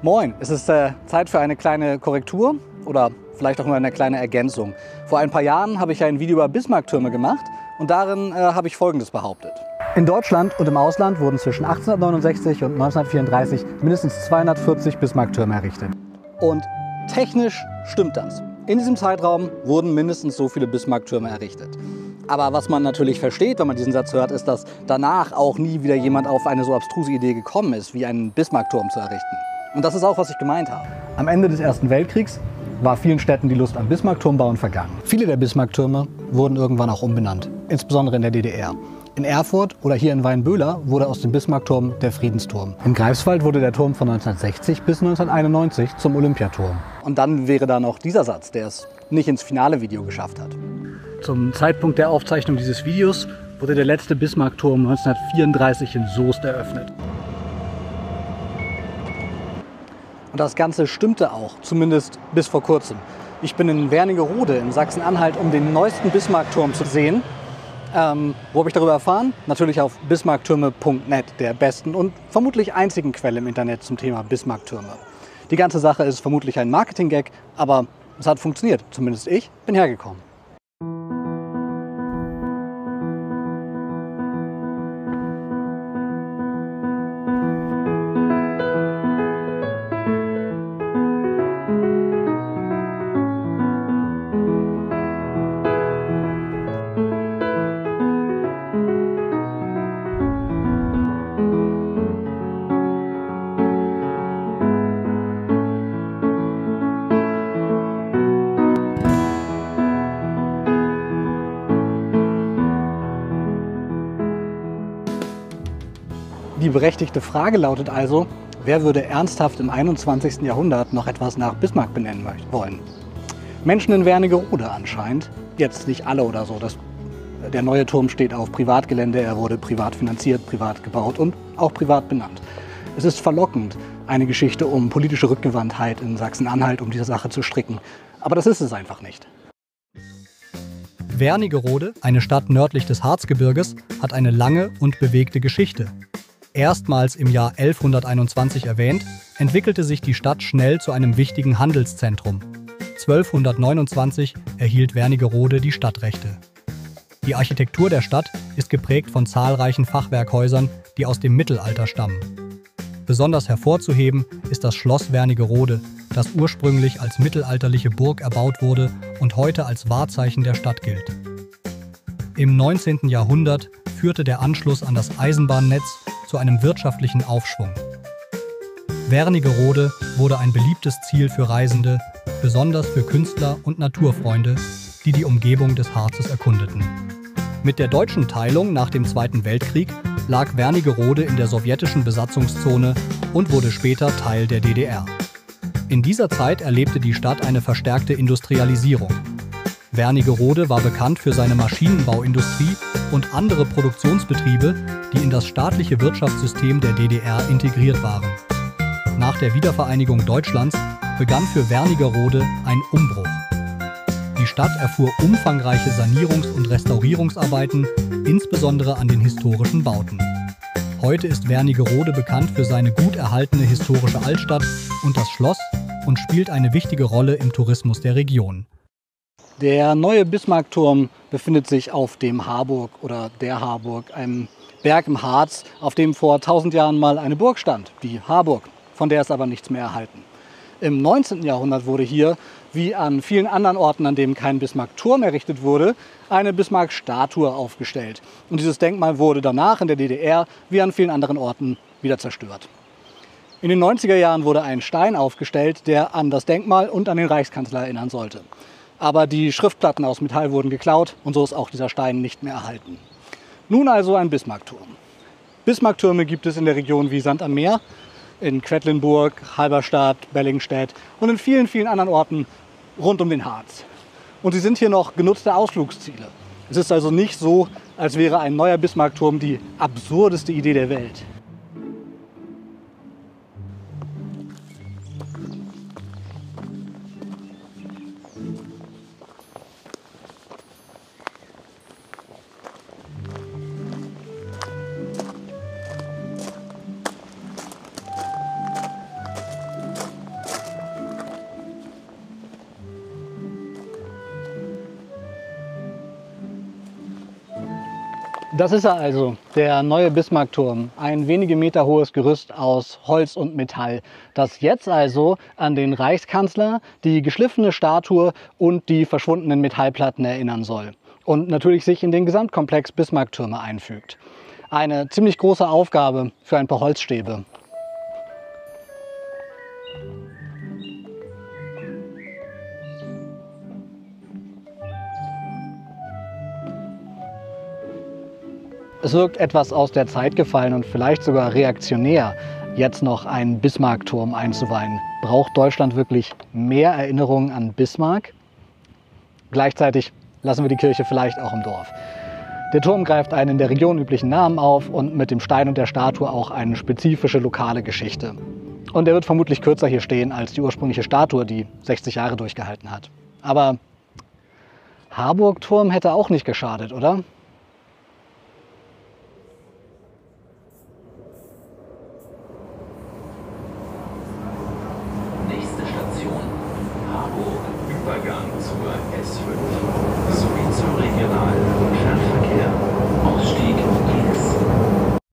Moin, es ist Zeit für eine kleine Korrektur oder vielleicht auch nur eine kleine Ergänzung. Vor ein paar Jahren habe ich ein Video über Bismarcktürme gemacht und darin habe ich Folgendes behauptet. In Deutschland und im Ausland wurden zwischen 1869 und 1934 mindestens 240 Bismarcktürme errichtet. Und technisch stimmt das. In diesem Zeitraum wurden mindestens so viele Bismarcktürme errichtet. Aber was man natürlich versteht, wenn man diesen Satz hört, ist, dass danach auch nie wieder jemand auf eine so abstruse Idee gekommen ist, wie einen Bismarckturm zu errichten. Und das ist auch, was ich gemeint habe. Am Ende des Ersten Weltkriegs war vielen Städten die Lust am Bismarckturmbauen vergangen. Viele der Bismarcktürme wurden irgendwann auch umbenannt, insbesondere in der DDR. In Erfurt oder hier in Weinböhler wurde aus dem Bismarckturm der Friedensturm. In Greifswald wurde der Turm von 1960 bis 1991 zum Olympiaturm. Und dann wäre da noch dieser Satz, der es nicht ins finale Video geschafft hat. Zum Zeitpunkt der Aufzeichnung dieses Videos wurde der letzte Bismarckturm 1934 in Soest eröffnet. Und das Ganze stimmte auch, zumindest bis vor kurzem. Ich bin in Wernigerode in Sachsen-Anhalt, um den neuesten Bismarckturm zu sehen. Wo habe ich darüber erfahren? Natürlich auf bismarcktürme.net, der besten und vermutlich einzigen Quelle im Internet zum Thema Bismarcktürme. Die ganze Sache ist vermutlich ein Marketing-Gag, aber es hat funktioniert. Zumindest ich bin hergekommen. Die berechtigte Frage lautet also, wer würde ernsthaft im 21. Jahrhundert noch etwas nach Bismarck benennen wollen? Menschen in Wernigerode anscheinend, jetzt nicht alle oder so. Der neue Turm steht auf Privatgelände, er wurde privat finanziert, privat gebaut und auch privat benannt. Es ist verlockend, eine Geschichte um politische Rückgewandtheit in Sachsen-Anhalt um diese Sache zu stricken, aber das ist es einfach nicht. Wernigerode, eine Stadt nördlich des Harzgebirges, hat eine lange und bewegte Geschichte. Erstmals im Jahr 1121 erwähnt, entwickelte sich die Stadt schnell zu einem wichtigen Handelszentrum. 1229 erhielt Wernigerode die Stadtrechte. Die Architektur der Stadt ist geprägt von zahlreichen Fachwerkhäusern, die aus dem Mittelalter stammen. Besonders hervorzuheben ist das Schloss Wernigerode, das ursprünglich als mittelalterliche Burg erbaut wurde und heute als Wahrzeichen der Stadt gilt. Im 19. Jahrhundert führte der Anschluss an das Eisenbahnnetz zu einem wirtschaftlichen Aufschwung. Wernigerode wurde ein beliebtes Ziel für Reisende, besonders für Künstler und Naturfreunde, die die Umgebung des Harzes erkundeten. Mit der deutschen Teilung nach dem Zweiten Weltkrieg lag Wernigerode in der sowjetischen Besatzungszone und wurde später Teil der DDR. In dieser Zeit erlebte die Stadt eine verstärkte Industrialisierung. Wernigerode war bekannt für seine Maschinenbauindustrie und andere Produktionsbetriebe, die in das staatliche Wirtschaftssystem der DDR integriert waren. Nach der Wiedervereinigung Deutschlands begann für Wernigerode ein Umbruch. Die Stadt erfuhr umfangreiche Sanierungs- und Restaurierungsarbeiten, insbesondere an den historischen Bauten. Heute ist Wernigerode bekannt für seine gut erhaltene historische Altstadt und das Schloss und spielt eine wichtige Rolle im Tourismus der Region. Der neue Bismarckturm befindet sich auf dem Harburg oder der Harburg, einem Berg im Harz, auf dem vor 1000 Jahren mal eine Burg stand, die Harburg, von der ist aber nichts mehr erhalten. Im 19. Jahrhundert wurde hier, wie an vielen anderen Orten, an denen kein Bismarckturm errichtet wurde, eine Bismarck-Statue aufgestellt. Und dieses Denkmal wurde danach in der DDR, wie an vielen anderen Orten, wieder zerstört. In den 90er Jahren wurde ein Stein aufgestellt, der an das Denkmal und an den Reichskanzler erinnern sollte. Aber die Schriftplatten aus Metall wurden geklaut und so ist auch dieser Stein nicht mehr erhalten. Nun also ein Bismarckturm. Bismarcktürme gibt es in der Region wie Sand am Meer, in Quedlinburg, Halberstadt, Bellingstedt und in vielen, vielen anderen Orten rund um den Harz. Und sie sind hier noch genutzte Ausflugsziele. Es ist also nicht so, als wäre ein neuer Bismarckturm die absurdeste Idee der Welt. Das ist er also, der neue Bismarckturm. Ein wenige Meter hohes Gerüst aus Holz und Metall, das jetzt also an den Reichskanzler, die geschliffene Statue und die verschwundenen Metallplatten erinnern soll. Und natürlich sich in den Gesamtkomplex Bismarcktürme einfügt. Eine ziemlich große Aufgabe für ein paar Holzstäbe. Es wirkt etwas aus der Zeit gefallen und vielleicht sogar reaktionär, jetzt noch einen Bismarckturm einzuweihen. Braucht Deutschland wirklich mehr Erinnerungen an Bismarck? Gleichzeitig lassen wir die Kirche vielleicht auch im Dorf. Der Turm greift einen in der Region üblichen Namen auf und mit dem Stein und der Statue auch eine spezifische lokale Geschichte. Und er wird vermutlich kürzer hier stehen als die ursprüngliche Statue, die 60 Jahre durchgehalten hat. Aber Harburg-Turm hätte auch nicht geschadet, oder? Übergang zur S5 sowie zur Regional- und Fernverkehr. Ausstieg links.